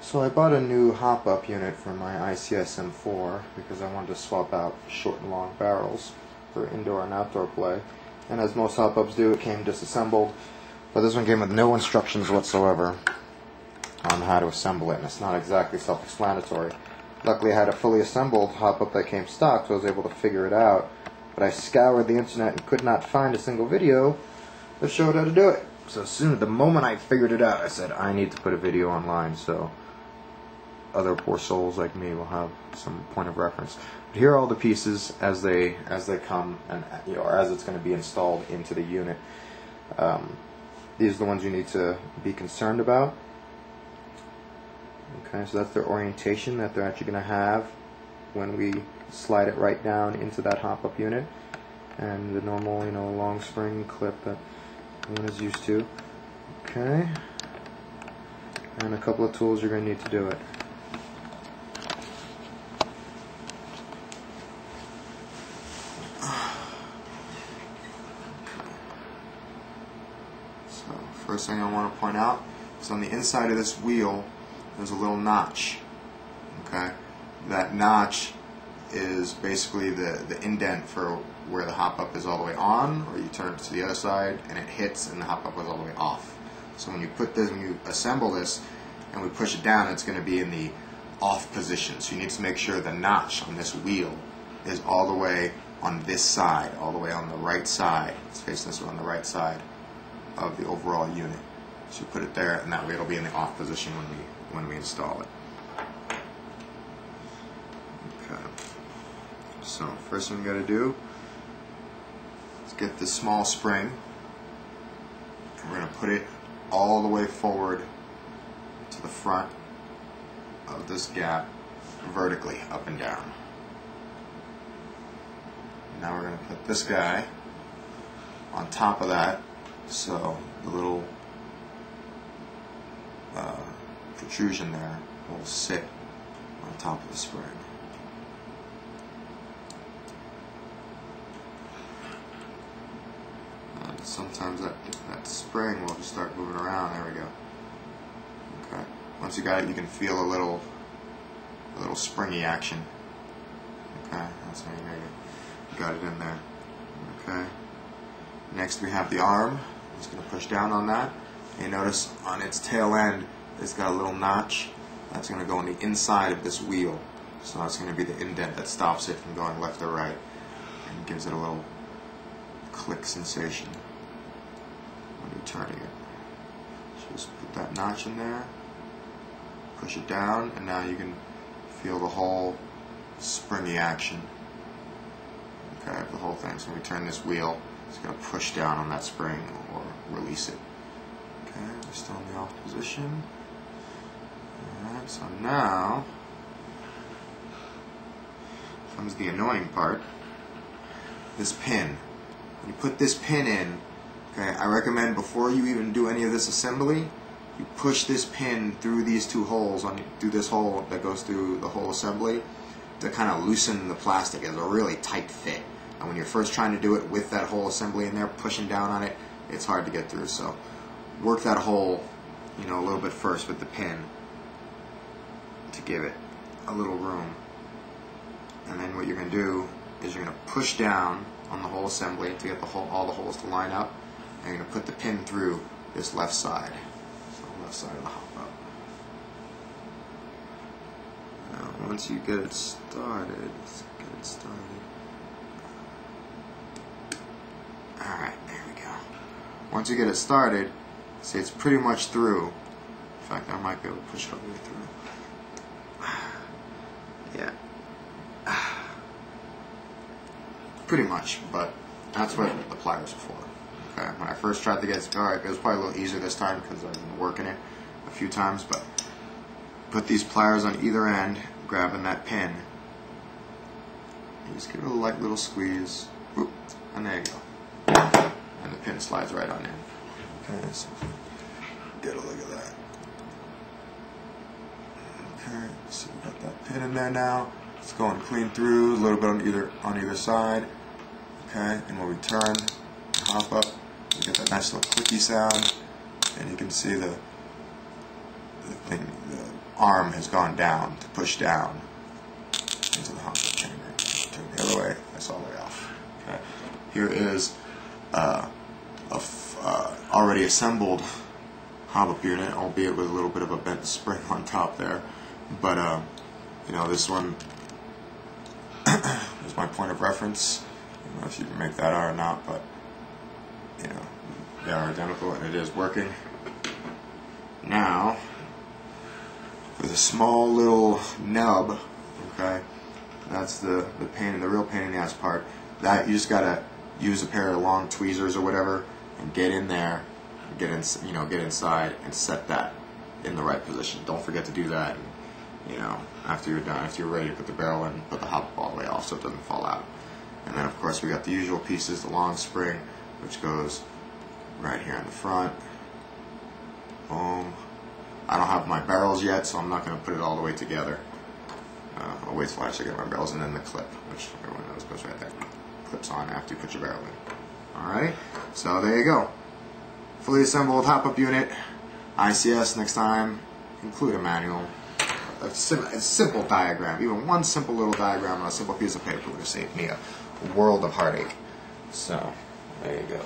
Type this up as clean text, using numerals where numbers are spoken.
So I bought a new hop-up unit for my ICS M4 because I wanted to swap out short and long barrels for indoor and outdoor play. And as most hop-ups do, it came disassembled, but this one came with no instructions whatsoever on how to assemble it, and it's not exactly self-explanatory. Luckily I had a fully assembled hop-up that came stock, so I was able to figure it out, but I scoured the internet and could not find a single video that showed how to do it. So the moment I figured it out, I said I need to put a video online so other poor souls like me will have some point of reference. But here are all the pieces as they come, and as it's going to be installed into the unit. These are the ones you need to be concerned about. Okay, so that's their orientation that they're actually going to have when we slide it right down into that hop-up unit, and the normal, long spring clip that one is used to. Okay, and a couple of tools you're going to need to do it. So first thing I want to point out is on the inside of this wheel there's a little notch. Okay, that notch is basically the indent for where the hop-up is all the way on, or you turn it to the other side and it hits and the hop-up is all the way off. So when you assemble this and we push it down, it's going to be in the off position. So you need to make sure the notch on this wheel is all the way on this side, all the way on the right side. It's facing this way on the right side of the overall unit. So you put it there, and that way it'll be in the off position when we install it. Okay. So first thing we got to do is get this small spring, and we're going to put it all the way forward to the front of this gap, vertically up and down. Now we're going to put this guy on top of that, so the little protrusion there will sit on top of the spring. And sometimes that spring will just start moving around. There we go. Okay. Once you got it, you can feel a little springy action. Okay, that's how you got it in there. Okay. Next we have the arm. I'm just going to push down on that. And you notice on its tail end, it's got a little notch that's going to go on the inside of this wheel. So that's going to be the indent that stops it from going left or right, and gives it a little click sensation when you're turning it. So just put that notch in there, push it down, and now you can feel the whole springy action. Okay, the whole thing. So when we turn this wheel, it's going to push down on that spring or release it. Okay, we're still in the off position. Alright, so now comes the annoying part. This pin. When you put this pin in, okay, I recommend before you even do any of this assembly, you push this pin through these two holes, through this hole that goes through the whole assembly, to kind of loosen the plastic. It's a really tight fit. And when you're first trying to do it with that whole assembly in there, pushing down on it, it's hard to get through. So work that hole, a little bit first with the pin to give it a little room. And then what you're going to do is you're going to push down on the whole assembly to get all the holes to line up. And you're going to put the pin through this left side. So left side of the hop-up. Now once you get it started, let's get it started. Alright, there we go. Once you get it started, see, it's pretty much through. In fact, I might be able to push it all the way through. Yeah. Pretty much, but that's what the pliers are for. Okay, when I first tried to get it started, it was probably a little easier this time because I've been working it a few times, but put these pliers on either end, grabbing that pin. You just give it a light little squeeze, whoop, and there you go. And the pin slides right on in. Okay, so get a look at that. Okay, so we got that pin in there now. It's going clean through, a little bit on either side. Okay, and when we turn, hop up, you get that nice little clicky sound, and you can see the arm has gone down to push down into the Hopup chamber. Turn it the other way. That's all the way off. Okay. Here is already assembled Hopup unit, albeit with a little bit of a bent spring on top there. But you know, this one is my point of reference. I don't know if you can make that out or not, but you know, they are identical and it is working. Now, with a small little nub, okay, that's the real pain in the ass part. That you just gotta use a pair of long tweezers or whatever and get in there, get inside and set that in the right position. Don't forget to do that. And, you know, after you're done, after you're ready to put the barrel in, put the Hopup all the way off so it doesn't fall out. And then of course we got the usual pieces, the long spring, which goes right here in the front. Boom. I don't have my barrels yet, so I'm not going to put it all the way together. I'll wait till I actually get my barrels, and then the clip, which everyone knows goes right there. Clips on after you put your barrel in. Alright, so there you go. Fully assembled Hopup unit. ICS, next time, include a manual. A simple diagram, even one simple little diagram on a simple piece of paper would have saved me a world of heartache. So, there you go.